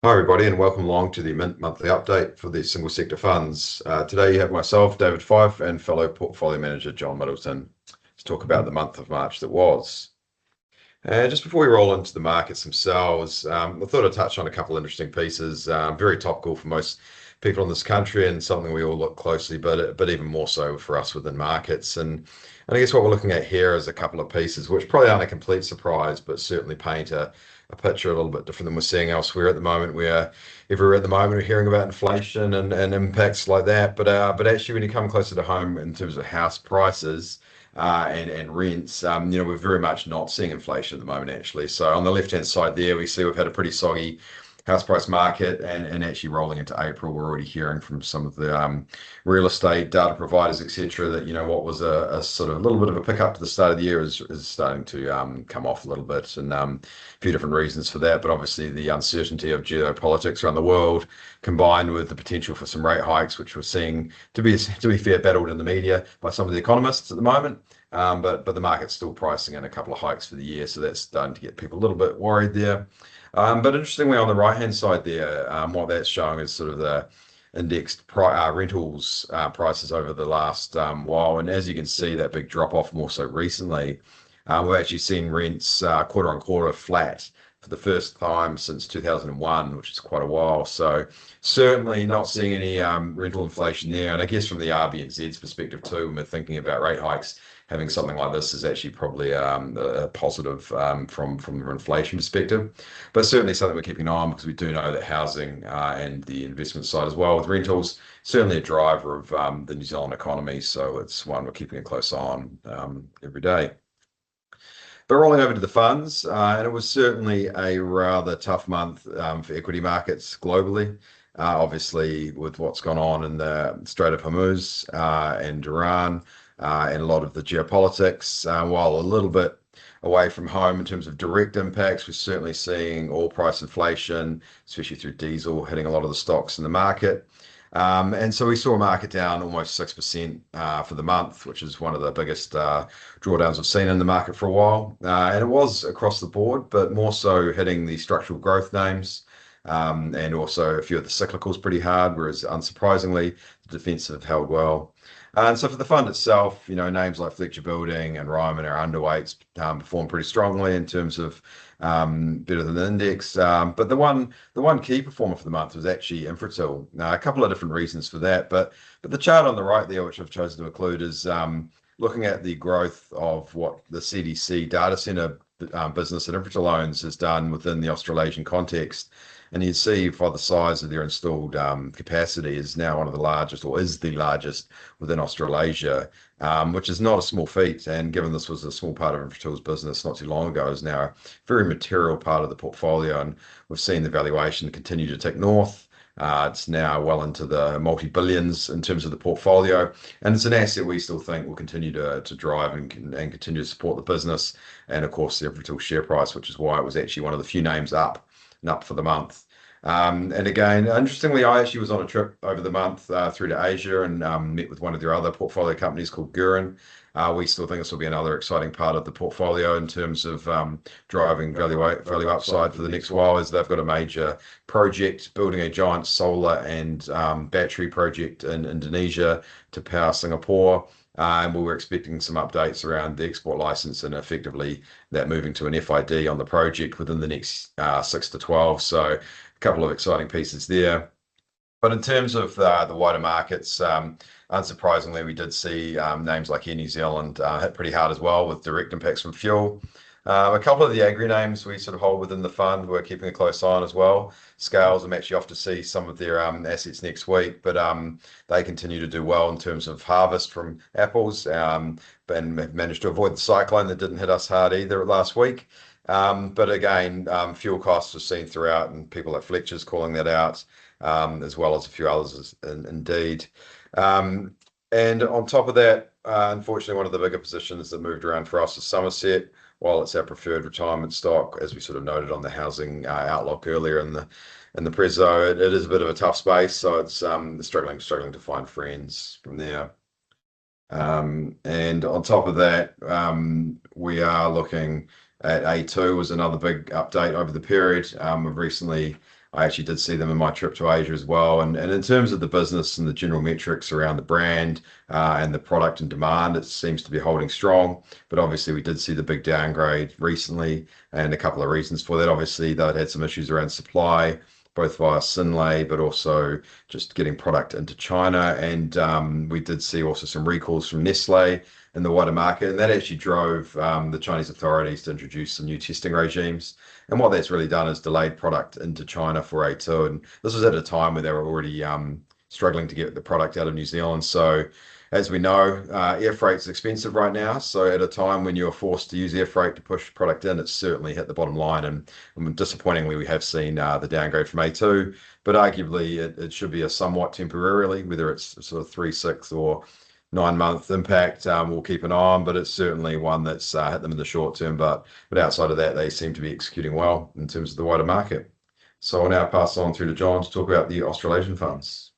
Hi, everybody, and welcome along to the Mint monthly update for the single sector funds. Today, you have myself, David Fyfe, and fellow portfolio manager John Middleton to talk about the month of March that was. Just before we roll into the markets themselves, I thought I'd touch on a couple of interesting pieces, very topical for most people in this country and something we all look closely, but even more so for us within markets. And I guess what we're looking at here is a couple of pieces, which probably aren't a complete surprise, but certainly paint a picture a little bit different than we're seeing elsewhere at the moment. Where everywhere at the moment we're hearing about inflation and impacts like that, but actually when you come closer to home in terms of house prices and rents, we're very much not seeing inflation at the moment, actually. So on the left-hand side there, we see we've had a pretty soggy house price market, and actually rolling into April, we're already hearing from some of the real estate data providers, etc., that what was a sort of a little bit of a pickup to the start of the year is starting to come off a little bit, and a few different reasons for that. But obviously, the uncertainty of geopolitics around the world, combined with the potential for some rate hikes, which we're seeing to be fair, battled in the media by some of the economists at the moment. But the market's still pricing in a couple of hikes for the year, so that's starting to get people a little bit worried there. But interestingly, on the right-hand side there, what that's showing is sort of the indexed rentals prices over the last while. And as you can see, that big drop off more so recently, we've actually seen rents quarter on quarter flat for the first time since 2001, which is quite a while. So certainly not seeing any rental inflation there. And I guess from the RBNZ's perspective too, when we're thinking about rate hikes, having something like this is actually probably a positive from the inflation perspective. But certainly something we're keeping an eye on, because we do know that housing and the investment side as well with rentals, certainly a driver of the New Zealand economy. So it's one we're keeping a close eye on every day. But rolling over to the funds, and it was certainly a rather tough month for equity markets globally. Obviously, with what's gone on in the Strait of Hormuz and Iran, and a lot of the geopolitics, while a little bit away from home in terms of direct impacts, we're certainly seeing oil price inflation, especially through diesel, hitting a lot of the stocks in the market. And so we saw a market down almost 6% for the month, which is one of the biggest drawdowns we've seen in the market for a while. And it was across the board, but more so hitting the structural growth names, and also a few of the cyclicals pretty hard, whereas unsurprisingly, the defensive have held well. And so for the fund itself, names like Fletcher Building and Ryman are underweights, performed pretty strongly in terms of better than the index. But the one key performer for the month was actually Infratil. Now, a couple of different reasons for that, but the chart on the right there, which I've chosen to include, is looking at the growth of what the CDC data center business that Infratil owns has done within the Australasian context. And you see by the size of their installed capacity is now one of the largest, or is the largest within Australasia, which is not a small feat. And given this was a small part of Infratil's business not too long ago, is now a very material part of the portfolio. And we've seen the valuation continue to tick north. It's now well into the multi-billions in terms of the portfolio, and it's an asset we still think will continue to drive and continue to support the business, and of course the Infratil share price, which is why it was actually one of the few names up for the month. And again, interestingly, I actually was on a trip over the month through to Asia and met with one of their other portfolio companies called Gurin. We still think this will be another exciting part of the portfolio in terms of driving value upside for the next while, as they've got a major project building a giant solar and battery project in Indonesia to power Singapore. And we were expecting some updates around the export license and effectively that moving to an FID on the project within the next 6 to 12. So a couple of exciting pieces there. But in terms of the wider markets, unsurprisingly, we did see names like Air New Zealand hit pretty hard as well, with direct impacts from fuel. A couple of the agri names we sort of hold within the fund, we're keeping a close eye on as well. Scales, I'm actually off to see some of their assets next week, but they continue to do well in terms of harvest from apples, and have managed to avoid the cyclone that didn't hit us hard either last week. But again, fuel costs are seen throughout, and people like Fletcher's calling that out, as well as a few others indeed. And on top of that, unfortunately, one of the bigger positions that moved around for us is Somerset. While it's our preferred retirement stock, as we sort of noted on the housing outlook earlier in the prezzo, it is a bit of a tough space, so it's struggling to find friends from there. And on top of that, we are looking at A2 was another big update over the period. We've recently I actually did see them in my trip to Asia as well. And in terms of the business and the general metrics around the brand and the product and demand, it seems to be holding strong. But obviously, we did see the big downgrade recently, and a couple of reasons for that. Obviously, they'd had some issues around supply, both via Sinlay, but also just getting product into China. And we did see also some recalls from Nestle in the wider market, and that actually drove the Chinese authorities to introduce some new testing regimes. And what that's really done is delayed product into China for A2. And this was at a time where they were already struggling to get the product out of New Zealand. So as we know, air freight's expensive right now. So at a time when you're forced to use air freight to push product in, it's certainly hit the bottom line. And disappointingly, we have seen the downgrade from A2, but arguably it should be a somewhat temporarily, whether it's sort of 3, 6 or 9-month impact, we'll keep an eye on, but it's certainly one that's hit them in the short term. But outside of that, they seem to be executing well in terms of the wider market. So I'll now pass on through to John to talk about the Australasian funds.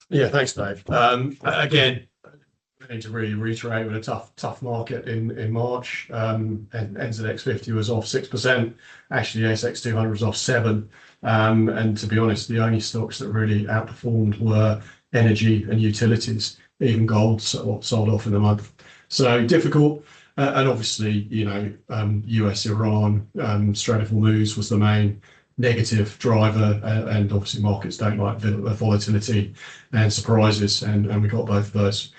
Yeah, thanks, Dave. Again, I need to really reiterate, with a tough market in March, and NZX 50 was off 6%. Actually, the ASX 200 was off 7%. And to be honest, the only stocks that really outperformed were energy and utilities. Even gold sold off in the month. So difficult. And obviously, US, Iran, Strait of Hormuz was the main negative driver, and obviously markets don't like volatility and surprises, and we got both of those.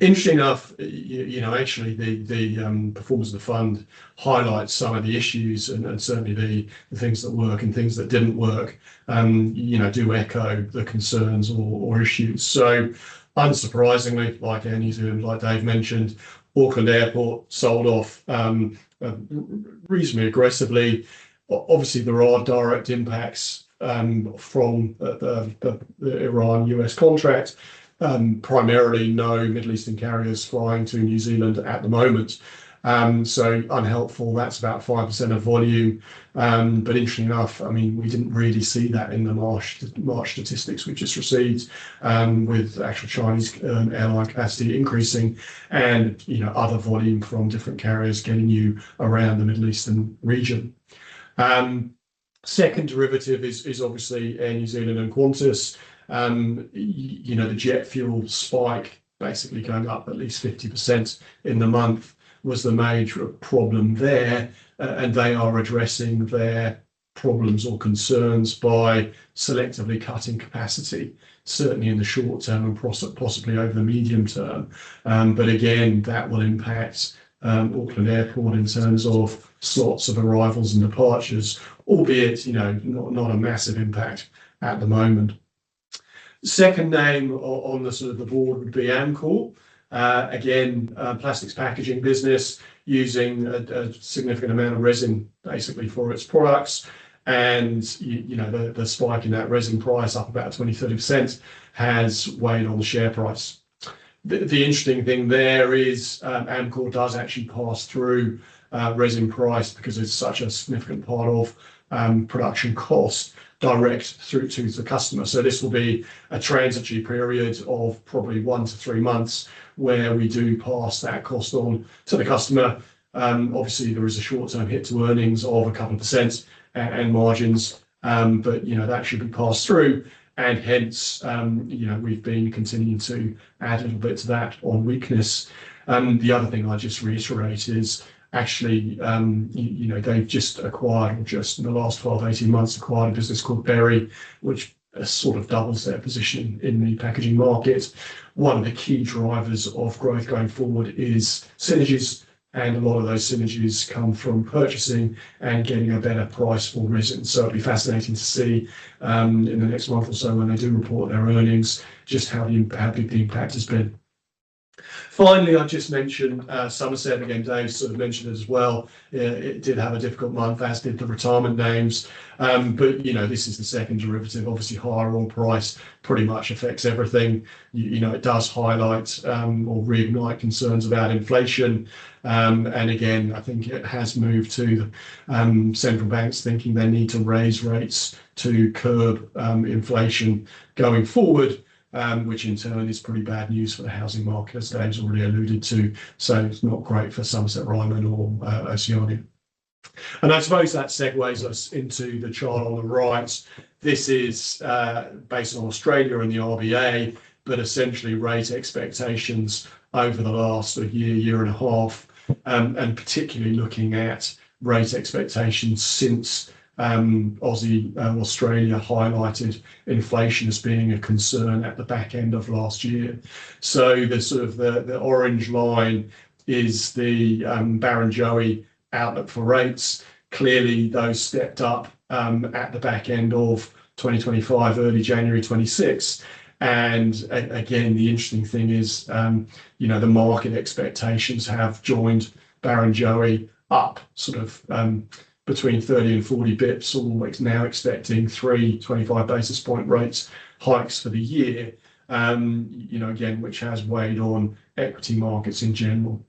Interesting enough, actually the performance of the fund highlights some of the issues, and certainly the things that work and things that didn't work, do echo the concerns or issues. So unsurprisingly, like Air New Zealand, like Dave mentioned, Auckland Airport sold off reasonably aggressively. Obviously, there are direct impacts from the Iran-US contract. Primarily, no Middle Eastern carriers flying to New Zealand at the moment. So unhelpful. That's about 5% of volume. But interesting enough, we didn't really see that in the March statistics we just received, with actual Chinese airline capacity increasing, and other volume from different carriers getting you around the Middle Eastern region. Second derivative is obviously Air New Zealand and Qantas. The jet fuel spike basically going up at least 50% in the month was the major problem there, and they are addressing their problems or concerns by selectively cutting capacity, certainly in the short term and possibly over the medium term. But again, that will impact Auckland Airport in terms of slots of arrivals and departures, albeit not a massive impact at the moment. Second name on the sort of the board would be Amcor. Again, plastics packaging business using a significant amount of resin basically for its products, and the spike in that resin price up about 20-30% has weighed on the share price. The interesting thing there is Amcor does actually pass through resin price, because it's such a significant part of production cost, direct through to the customer. So this will be a transitory period of probably 1 to 3 months where we do pass that cost on to the customer. Obviously, there is a short-term hit to earnings of a couple of percent and margins, but that should be passed through. And hence, we've been continuing to add a little bit to that on weakness. The other thing I just reiterate is actually, they've just acquired, or just in the last 12, 18 months, acquired a business called Berry, which sort of doubles their position in the packaging market. One of the key drivers of growth going forward is synergies, and a lot of those synergies come from purchasing and getting a better price for resin. So it'll be fascinating to see in the next month or so, when they do report their earnings, just how big the impact has been. Finally, I just mentioned Somerset. Again, Dave sort of mentioned it as well. It did have a difficult month, as did the retirement names. But this is the second derivative. Obviously, higher oil price pretty much affects everything. It does highlight or reignite concerns about inflation. And again, I think it has moved to central banks thinking they need to raise rates to curb inflation going forward, which in turn is pretty bad news for the housing market, as Dave's already alluded to. So it's not great for Somerset Ryman or Oceania. And I suppose that segues us into the chart on the right. This is based on Australia and the RBA, but essentially rate expectations over the last year and a half, and particularly looking at rate expectations since Australia highlighted inflation as being a concern at the back end of last year. So the sort of the orange line is the Barrenjoey outlook for rates. Clearly, those stepped up at the back end of 2025, early January 26. And again, the interesting thing is, the market expectations have joined Barrenjoey up sort of between 30 and 40 bips, always now expecting 25 basis point rates hikes for the year, again, which has weighed on equity markets in general.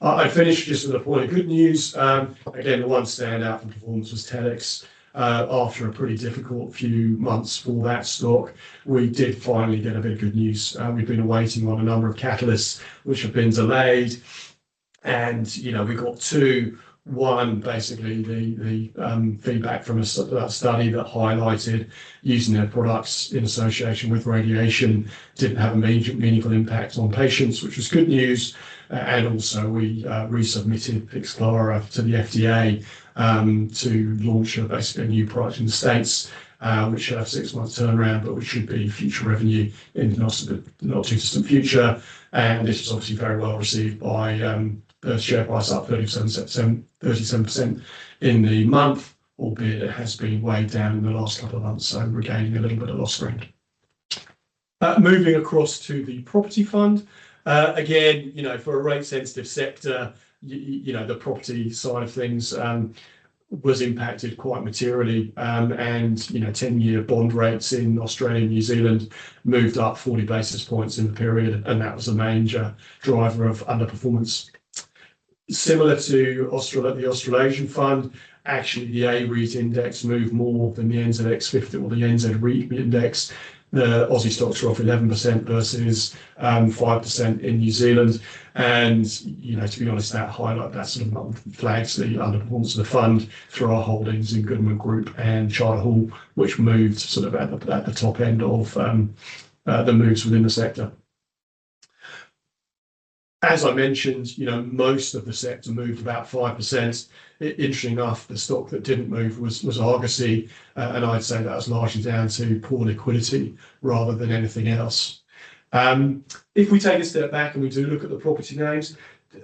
I finished just with a point of good news. Again, the one standout for performance was Telex. After a pretty difficult few months for that stock, we did finally get a bit of good news. We've been waiting on a number of catalysts which have been delayed, and we got two. One, basically the feedback from a study that highlighted using their products in association with radiation didn't have a meaningful impact on patients, which was good news. And also we resubmitted Pixclara to the FDA to launch basically a new product in the States, which should have 6 months turnaround, but which should be future revenue in the not too distant future. And this was obviously very well received by the share price, up 37% in the month, albeit it has been weighed down in the last couple of months, so regaining a little bit of lost ground. Moving across to the property fund. Again, for a rate sensitive sector, the property side of things was impacted quite materially, and 10-year bond rates in Australia and New Zealand moved up 40 basis points in the period, and that was a major driver of underperformance. Similar to the Australasian fund, actually the A-REIT index moved more than the NZX 50 or the NZ REIT index. The Aussie stocks are off 11% versus 5% in New Zealand. And, to be honest, that sort of flags the underperformance of the fund through our holdings in Goodman Group and Charter Hall, which moved sort of at the top end of the moves within the sector. As I mentioned, most of the sector moved about 5%. Interesting enough, the stock that didn't move was Argosy, and I'd say that was largely down to poor liquidity rather than anything else. If we take a step back and we do look at the property names,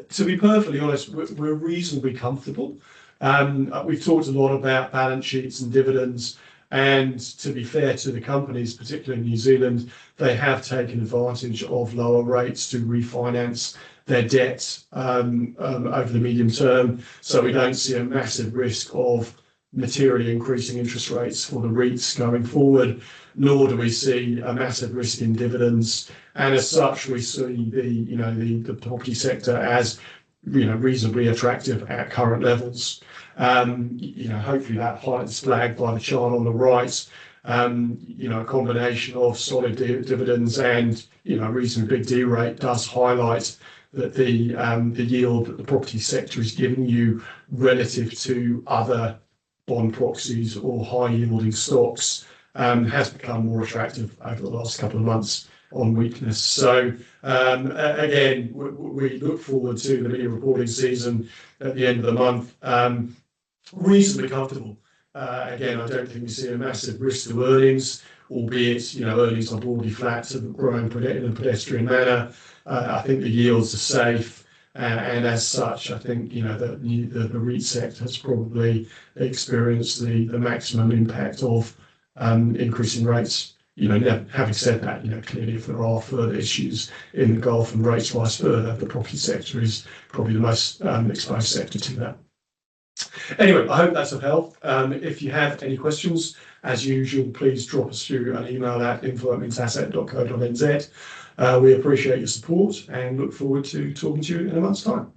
to be perfectly honest, we're reasonably comfortable. We've talked a lot about balance sheets and dividends, and to be fair to the companies, particularly in New Zealand, they have taken advantage of lower rates to refinance their debt over the medium term. So we don't see a massive risk of materially increasing interest rates for the REITs going forward, nor do we see a massive risk in dividends. And as such, we see the property sector as reasonably attractive at current levels. Hopefully that highlights flagged by the chart on the right. A combination of solid dividends and reasonably big D rate does highlight that the yield that the property sector is giving you relative to other bond proxies or high yielding stocks has become more attractive over the last couple of months on weakness. So again, we look forward to the media reporting season at the end of the month. Reasonably comfortable. Again, I don't think we see a massive risk to earnings, albeit earnings are broadly flat to growing in a pedestrian manner. I think the yields are safe, and as such, I think the REIT sector has probably experienced the maximum impact of increasing rates. Having said that, clearly if there are further issues in the Gulf and rates rise further, the property sector is probably the most exposed sector to that. Anyway, I hope that's of help. If you have any questions, as usual, please drop us through an email at info@mintasset.co.nz. We appreciate your support and look forward to talking to you in a month's time.